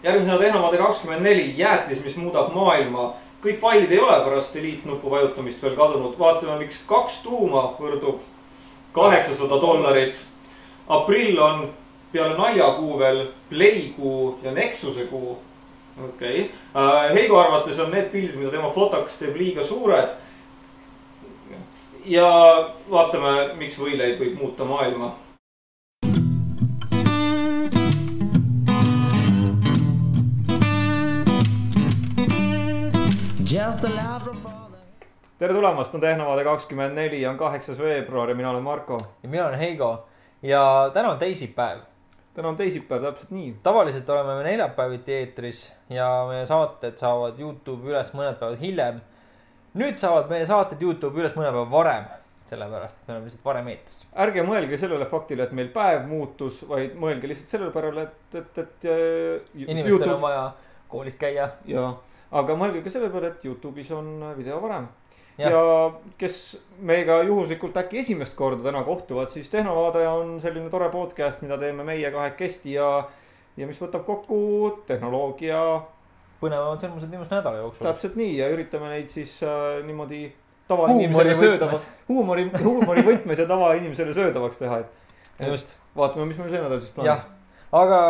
Järgmisena Tehnovaade 24 jäätis, mis muudab maailma. Kõik failid ei ole pärast delete-nuppu vajutamist veel kadunud. Vaatame, miks 2 tuuma võrdub $800. Aprill on peale naljakuu veel Playkuu ja Nexuse kuu. Okei. Heigo arvates on need pildid, mida tema fotoks teeb liiga suured. Ja vaatame, miks võileib võib muuta maailma. Tere tulemast, on Tehnovaade 24, on 8. veebruar ja mina olen Marko. Ja mina olen Heigo. Ja täna on teisipäev. Täna on teisipäev, täpselt nii. Tavaliselt oleme me neljapäeviti eetris ja meie saated saavad YouTube üles mõned päevad hiljem. Nüüd saavad meie saated YouTube üles mõned päevad varem, sellepärast, et me oleme lihtsalt varem eetris. Ärge mõelge sellele faktile, et meil päev muutus, vaid mõelge lihtsalt sellele pärale, et inimestel YouTube on vaja koolist käia. Ja, aga mõelge ka selle peale, et YouTube'is on video varem. Ja kes meiega juhuslikult äkki esimest korda täna kohtuvad, siis Tehnovaade on selline tore podcast, mida teeme meie kahekesti ja mis võtab kokku tehnoloogia põnevamad sõrmused viimase nädala jooksul. Täpselt nii ja üritame neid siis niimoodi tavainimesele söödavaks, huumori võtmes ja tavainimesele söödavaks teha. Just. Vaatame, mis meil see nädal siis plaanis. Aga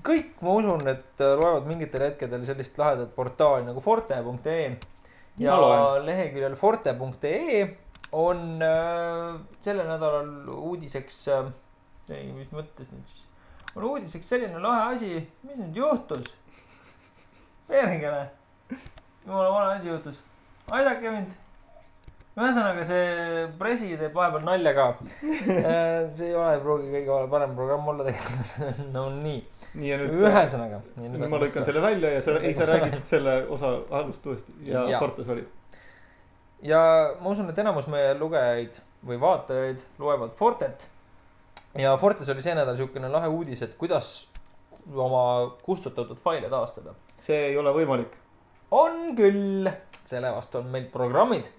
kõik, ma usun, et loevad mingitel hetkedel sellist lahedat portaali nagu forte.ee ja leheküljel forte.ee on sellel nädalal uudiseks, mis mõttes nüüd siis, on uudiseks selline lahe asi, mis nüüd juhtus? Veerigele, jumala vana asi juhtus, aidake mind. Ühesõnaga see presi teeb vahepeal nalja ka. See ei ole pruugi kõige parem programm olla tegelikult, no nii. Ühesõnaga. Nüüd ma lõikan selle välja ja sa räägid selle osa alust uuesti ja Fortes oli. Ja ma usun, et enamus meie lugejaid või vaatajaid loevad Fortet. Ja Fortes oli see nädal siukene lahe uudis, et kuidas oma kustutatud faile taastada. See ei ole võimalik. On küll. Selle vastu on meil programmid.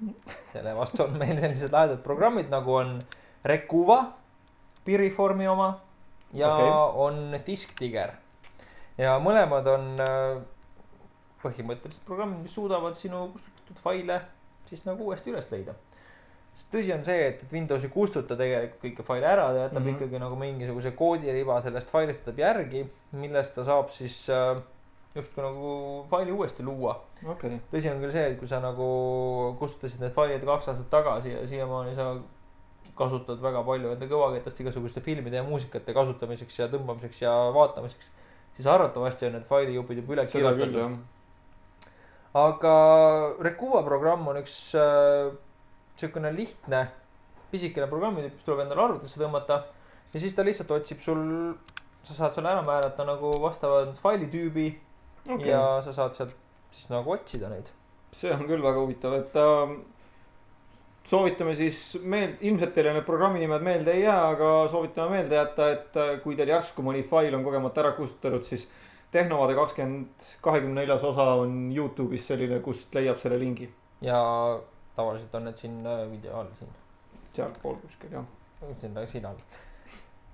Selle vastu on meil sellised lahedad programmid, nagu on Recuva, Piriformi oma ja on Diskdigger. Ja mõlemad on põhimõtteliselt programmid, mis suudavad sinu kustutatud faile siis nagu uuesti üles leida. Sest tõsi on see, et Windows ei kustuta tegelikult kõike faile ära, ta jätab ikkagi nagu mingisuguse koodiriba sellest failist jätab järgi, millest ta saab siis justkui nagu faili uuesti luua. Tõsi on küll see, et kui sa nagu kustutasid need failid 2 aastat tagasi ja siiamaani sa kasutad väga palju enda kõvaketast igasuguste filmide ja muusikate kasutamiseks ja tõmbamiseks ja vaatamiseks, siis arvatavasti on need failijupid juba üle kirjutatud. Aga Recuva programm on üks selline lihtne pisikene programm, mis tuleb endale arvutisse tõmmata ja siis ta lihtsalt otsib sul, sa saad selle ära määrata nagu vastavad failitüübi ja sa saad sealt siis nagu otsida neid. See on küll väga huvitav, et soovitame siis ilmselt teile need programmi nimed meelde ei jää, aga soovitame meelde jätta, et kui teil järsku mõni fail on kogemata ära kustutatud, siis Tehnovaade 24 osa on YouTube'is selline, kust leiab selle lingi. Ja tavaliselt on need siin video all siin. Seal pool kuskil, jah. Siin all.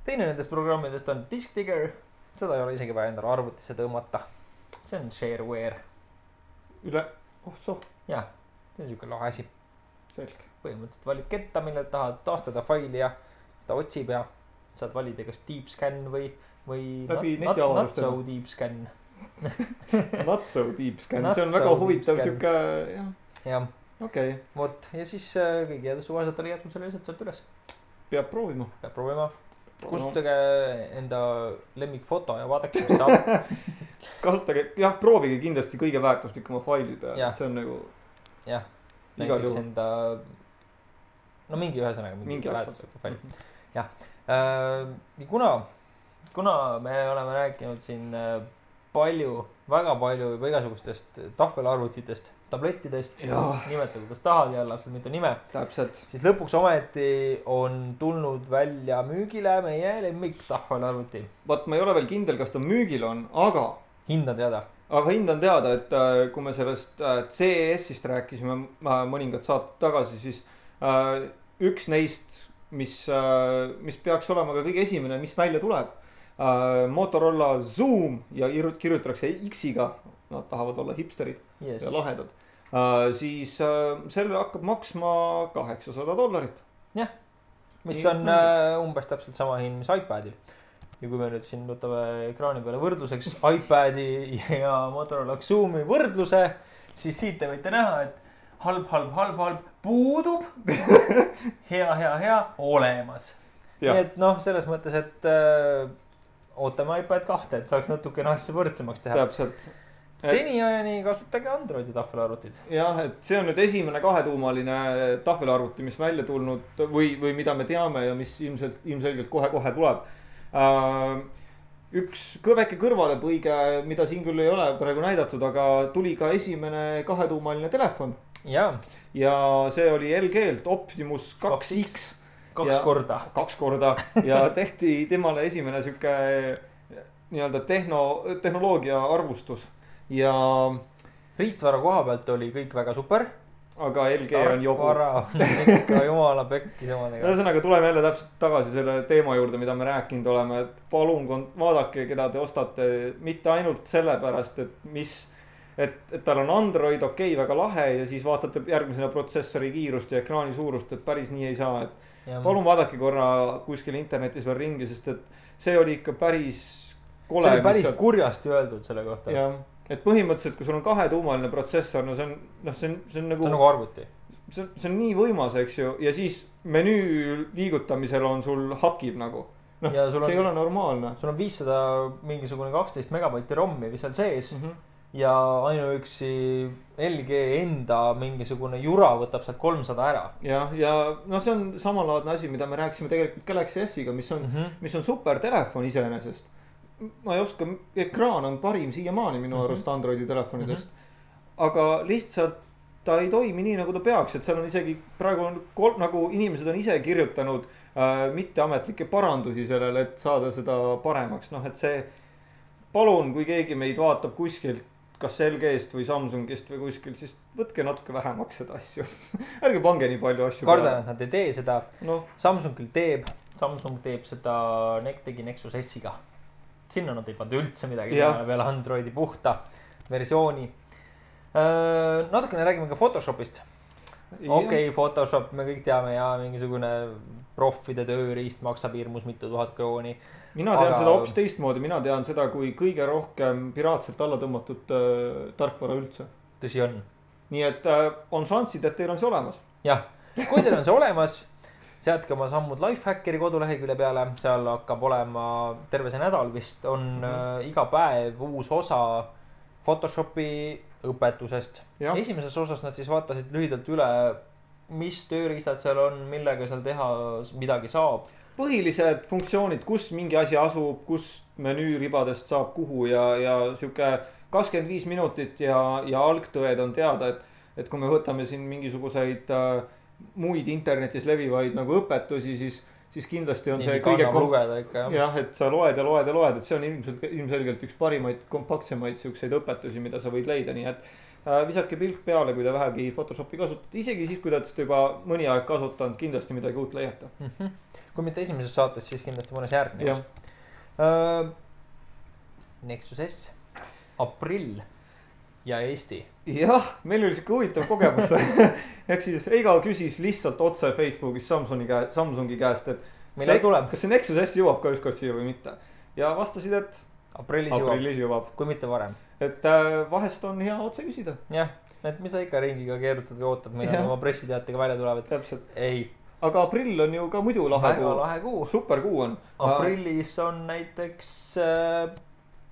Teine nendest programmidest on Diskdigger. Seda ei ole isegi vaja endale arvutisse tõmmata. See on shareware. Üle? Jah, see on siuke lahe asi. Selge. Põhimõtteliselt valid ketta, mille tahad taastada faili ja seda otsib ja saad valida kas deep scan või not so deep scan. Not so deep scan, see on väga huvitav siuke, jah. Okei. Vot, ja siis kõigi jäädus suvaselt oli jätnud selle lihtsalt sealt üles. Peab proovima. Kustutage enda lemmikfoto ja vaadake, mis saab. Kasutage, jah, proovige kindlasti kõige väärtuslikuma faili peal. See on nagu... Jah, näiteks enda... No mingi ühesõnaga, mingi väärtusliku faili. Jah, kuna me oleme rääkinud siin väga palju juba igasugustest tahvelarvutitest, tablettidest, nimeta kuidas tahad ja lapsed mitu nime. Täpselt. Siis lõpuks ometi on tulnud välja müügile meie lemmik tahvelarvuti. Vaat ma ei ole veel kindel, kas ta müügil on, aga... Hind on teada. Aga hind on teada, et kui me sellest CES-ist rääkisime mõningad saated tagasi, siis üks neist, mis peaks olema ka kõige esimene, mis välja tuleb, Motorola Zoom ja kirjutatakse X-iga. Nad tahavad olla hipsterid ja lahedad. Siis selle hakkab maksma $800. Jah, mis on umbes täpselt sama hind, mis iPadil. Ja kui me nüüd siin võtame ekraani peale võrdluseks iPadi ja Motorola Zoomi võrdluse, siis siit te võite näha, et halb puudub, hea olemas. Nii et noh, selles mõttes, et ootame iPad 2, et saaks natukene asja võrdsemaks teha. Täpselt. Seniajani kasutage Androidi tahvelarvutid. Jah, et see on nüüd esimene 2-tuumaline tahvelarvuti, mis välja tulnud või mida me teame ja mis ilmselgelt kohe tuleb. Üks väike kõrvalepõige, mida siin küll ei ole praegu näidatud, aga tuli ka esimene 2-tuumaline telefon. Ja see oli LG-lt Optimus 2X. Kaks korda. Ja tehti temale esimene siuke nii-öelda tehnoloogia arvustus. Ja riistvara koha pealt oli kõik väga super. Aga LG on jobu. Tarkvara on ikka jumala pekki samadega. Ühesõnaga tuleme jälle täpselt tagasi selle teema juurde, mida me rääkinud oleme. Et palun vaadake, keda te ostate. Mitte ainult sellepärast, et tal on Android, okei, väga lahe. Ja siis vaatate järgmisena protsessori kiirust ja ekraani suurust, et päris nii ei saa. Palun vaadake korra kuskil internetis veel ringi, sest et see oli ikka päris kole. See oli päris kurjasti öeldud selle kohta. Jah. Et põhimõtteliselt, kui sul on 2-tuumaline protsessor, no see on nagu arvuti. See on nii võimas, eks ju. Ja siis menüü liigutamisel on sul hakib nagu. No, see ei ole normaalne. Sul on 500 mingisugune 12 megabaiti ROM-i või seal sees. Ja ainuüksi LG enda mingisugune jura võtab sealt 300 ära. Ja no see on samalaadne asi, mida me rääkisime tegelikult Galaxy S-iga, mis on super telefon iseenesest. Ma ei oska, ekraan on parim siiamaani minu arust Androidi telefonidest. Aga lihtsalt ta ei toimi nii, nagu ta peaks. Et seal on isegi praegu nagu inimesed on ise kirjutanud mitteametlikke parandusi sellele, et saada seda paremaks. Noh, et see palun, kui keegi meid vaatab kuskilt, kas LG-st või Samsungist või kuskil, siis võtke natuke vähemaks seda asju. Ärge pange nii palju asju. Kardan, et nad ei tee seda. Samsung teeb seda, tegi Nexus S-iga. Sinna nad ei pannud üldse midagi peale Androidi puhta versiooni. Natukene räägime ka Photoshopist. Okei, Photoshop, me kõik teame ja mingisugune profide tööriist maksab hirmus mitu tuhat krooni. Mina tean seda hoopis teistmoodi. Mina tean seda kui kõige rohkem piraatselt alla tõmmatud tarkvara üldse. Tõsi on. Nii et on šansid, et teil on see olemas. Jah, kui teil on see olemas, seadke oma sammud Lifehackeri kodulehekülje peale. Seal hakkab olema terve see nädal vist on iga päev uus osa Photoshopi õpetusest. Esimeses osas nad siis vaatasid lühidalt üle, mis tööriistad seal on, millega seal teha midagi saab. Põhilised funktsioonid, kus mingi asi asub, kus menüüribadest saab kuhu ja siuke 25 minutit ja algtõed on teada, et kui me võtame siin mingisuguseid muid internetis levivaid nagu õpetusi, siis kindlasti on see kõige jah, et sa loed, et see on ilmselgelt üks parimaid kompaktsemaid siukseid õpetusi, mida sa võid leida, nii et visake pilk peale, kui te vähegi Photoshopi kasutate, isegi siis, kui te olete juba mõni aeg kasutanud, kindlasti midagi uut leiate. Kui mitte esimeses saates, siis kindlasti mõnes järgnevas. Nexus S, aprill ja Eesti. Jah, meil oli siuke huvitav kogemus. Ehk siis Eiga küsis lihtsalt otse Facebookis Samsungi käest, et kas see Nexus S jõuab ka ükskord siia või mitte. Ja vastasid, et aprillis jõuab. Kui mitte varem. Et vahest on hea otse küsida. Jah, et mis sa ikka ringiga keerutad või ootad, mida oma pressiteatega välja tulevad. Täpselt. Ei. Aga aprill on ju ka muidu lahe kuu. Väga lahe kuu. Super kuu on. Aprillis on näiteks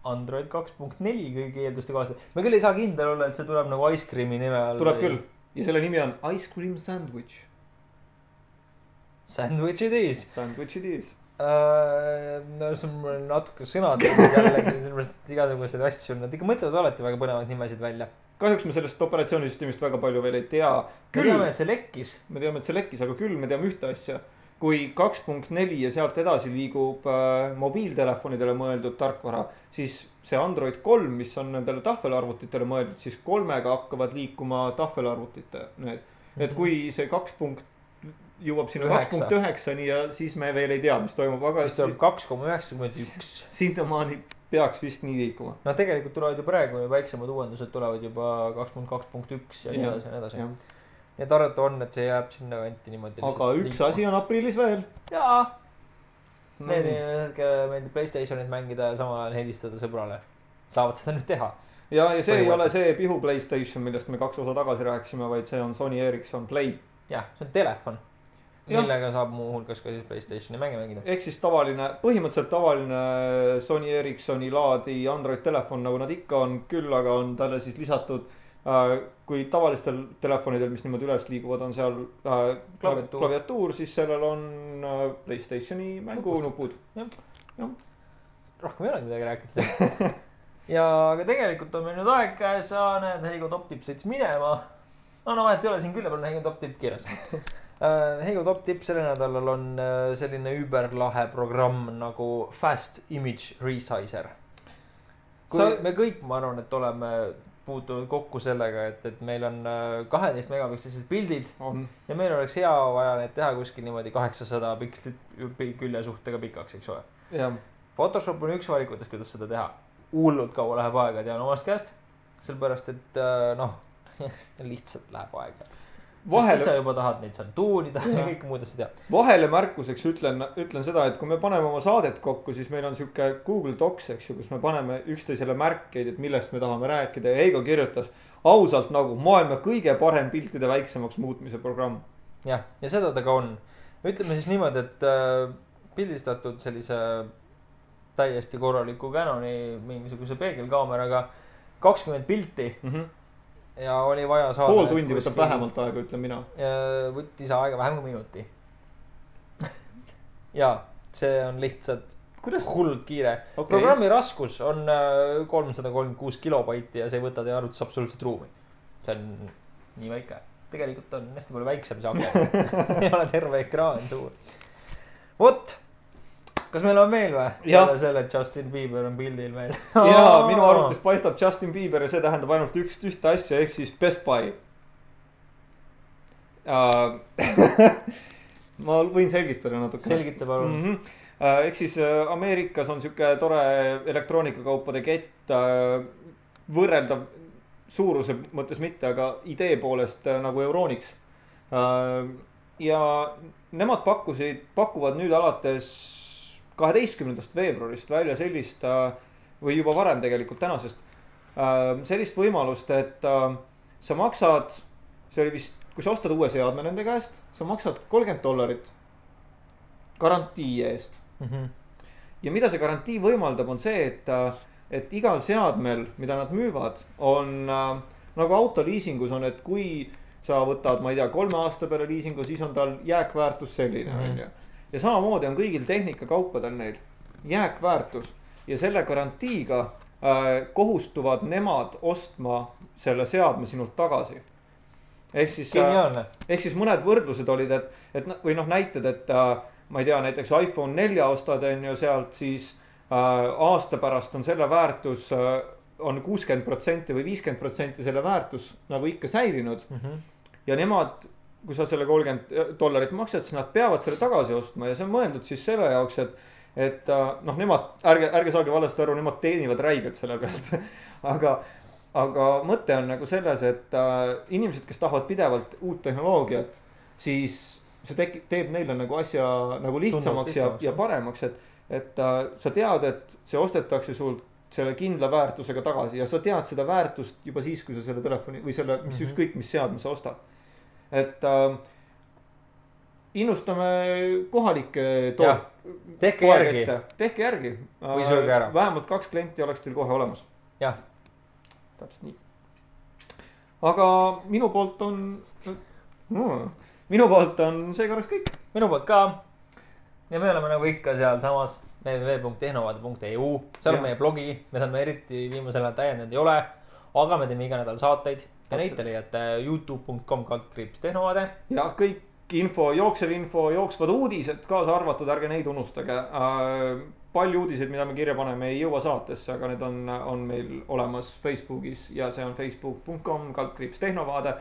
Android 2.4 kõigi eelduste kohaselt. Me küll ei saa kindel olla, et see tuleb nagu Ice Cream'i nime all. Tuleb küll. Ja selle nimi on Ice Cream Sandwich. Sandwich it is. Sandwich it is. No see on natuke sõnad jällegi, sellepärast igasuguseid asju. Nad ikka mõtlevad alati väga põnevad nimesid välja. Kahjuks me sellest operatsioonisüsteemist väga palju veel ei tea. Me teame, et see lekkis. Me teame, et see lekkis, aga küll me teame ühte asja. Kui 2.4 ja sealt edasi liigub mobiiltelefonidele mõeldud tarkvara, siis see Android 3, mis on nendele tahvelarvutitele mõeldud, siis 3-ga hakkavad liikuma tahvelarvutite need. Et kui see jõuab sinna 2.9-ni ja siis me veel ei tea, mis toimub, aga siis tuleb 2,91. Sinnamaani peaks vist nii liikuma. No tegelikult tulevad ju praegu väiksemad uuendused tulevad juba 2.2.1 ja nii edasi ja nii edasi. Nii et arvata on, et see jääb sinna kanti niimoodi. Aga üks asi on aprillis veel. Jaa. Need inimesed, kelle meeldib PlayStationit mängida ja samal ajal helistada sõbrale, saavad seda nüüd teha. Ja see ei ole see pihu PlayStation, millest me 2 osa tagasi rääkisime, vaid see on Sony Ericsson Play. Jah, see on telefon, millega saab muu hulgas ka siis PlayStationi mänge mängida. Ehk siis põhimõtteliselt tavaline Sony Ericssoni laadi Android telefon, nagu nad ikka on, küll aga on talle siis lisatud, kui tavalistel telefonidel, mis niimoodi üles liiguvad, on seal klaviatuur, siis sellel on PlayStationi mängunupud. Rohkem ei ole midagi rääkida. Ja aga tegelikult on meil nüüd aeg käes, näed, Heigo Top Tipp sõits minema. No vahet ei ole, siin küll peal on Heigo Top Tipp kirjas. Heigo Top Tipp selle nädalal on selline überlahe programm nagu Fast Image Resizer. Me kõik, ma arvan, et oleme puutunud kokku sellega, et meil on 12 megapikslised pildid ja meil oleks hea vaja need teha kuskil niimoodi 800 pikslit külje suhtega pikaks, eks ole. Photoshop on üks valikutest, kuidas seda teha. Hullult kaua läheb aega, tean omast käest. Sellepärast, et lihtsalt läheb aega. Siis sa juba tahad neid seal tuunida ja kõik muud asja teha. Vahele märkuseks ütlen seda, et kui me paneme oma saadet kokku, siis meil on siuke Google Docs, eks ju, kus me paneme üksteisele märkeid, et millest me tahame rääkida. Ja Heigo kirjutas ausalt nagu maailma kõige parem piltide väiksemaks muutmise programm. Ja seda ta ka on. Ütleme siis niimoodi, et pildistatud sellise täiesti korraliku Canoni mingisuguse peegelkaameraga 20 pilti ja oli vaja saada pool tundi võtab vähemalt aega, ütlen mina. Võttis aega vähem kui minuti. Ja see on lihtsalt hullult kiire. Programmi raskus on 336 kilobaiti ja see ei võta teie arvutus absoluutselt ruumi. See on nii väike. Tegelikult on hästi palju väiksem see ake. Ei ole terve ekraan suur. Vot! Kas meil on veel või? Jälle selle, et Justin Bieber on pildil meil. Jaa, minu arvates paistab Justin Bieber ja see tähendab ainult ühte asja, ehk siis Best Buy. Ma võin selgitada natuke. Selgita palun. Ehk siis Ameerikas on siuke tore elektroonikakaupade kett, võrreldav suuruse mõttes mitte, aga idee poolest nagu Euronics. Ja nemad pakuvad nüüd alates 12. veebruarist välja sellist, või juba varem tegelikult tänasest, sellist võimalust, et sa maksad, see oli vist, kui sa ostad uue seadme nende käest, sa maksad $30 garantii eest. Ja mida see garantii võimaldab, on see, et igal seadmel, mida nad müüvad, on nagu autoliisingus on, et kui sa võtad, ma ei tea, 3 aasta peale liisingu, siis on tal jääkväärtus selline. Ja samamoodi on kõigil tehnikakaupadel neil jääkväärtus ja selle garantiiga kohustuvad nemad ostma selle seadme sinult tagasi. Ehk siis mõned võrdlused olid, või näited, et ma ei tea, näiteks iPhone 4 ostad on ju sealt, siis aasta pärast on selle väärtus on 60% või 50% selle väärtus nagu ikka säilinud. Ja nemad, kui sa selle $30 maksad, siis nad peavad selle tagasi ostma ja see on mõeldud siis selle jaoks, et nemad, ärge saage valesti aru, nemad teenivad räigelt selle pealt. Aga mõte on nagu selles, et inimesed, kes tahavad pidevalt uut tehnoloogiat, siis see teeb neile nagu asja nagu lihtsamaks ja paremaks, et sa tead, et see ostetakse sult selle kindla väärtusega tagasi ja sa tead seda väärtust juba siis, kui sa selle telefoni või selle, mis ükskõik, mis seadme sa ostad. Et innustame kohalikke tehke järgi. Või sööge ära. Vähemalt 2 klienti oleks teil kohe olemas. Jah. Täpselt nii. Aga minu poolt on see korraks kõik. Minu poolt ka. Ja me oleme nagu ikka seal samas www.tehnovaade.eu. Seal on meie blogi, mida me eriti viimasel ajal täiendanud ei ole. Aga me teeme iga nädal saateid. Ja neid te leiate youtube.com/tehnovaade. Ja kõik jooksev info, jooksvad uudised kaasa arvatud, ärge neid unustage. Palju uudiseid, mida me kirja paneme, ei jõua saatesse, aga need on meil olemas Facebookis ja see on facebook.com/tehnovaade.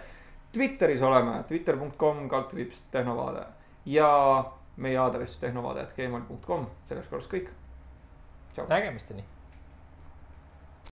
Twitteris oleme, twitter.com/tehnovaade. ja meie aadress tehnovaade@gmail.com. Selleks korras kõik. nägemisteni.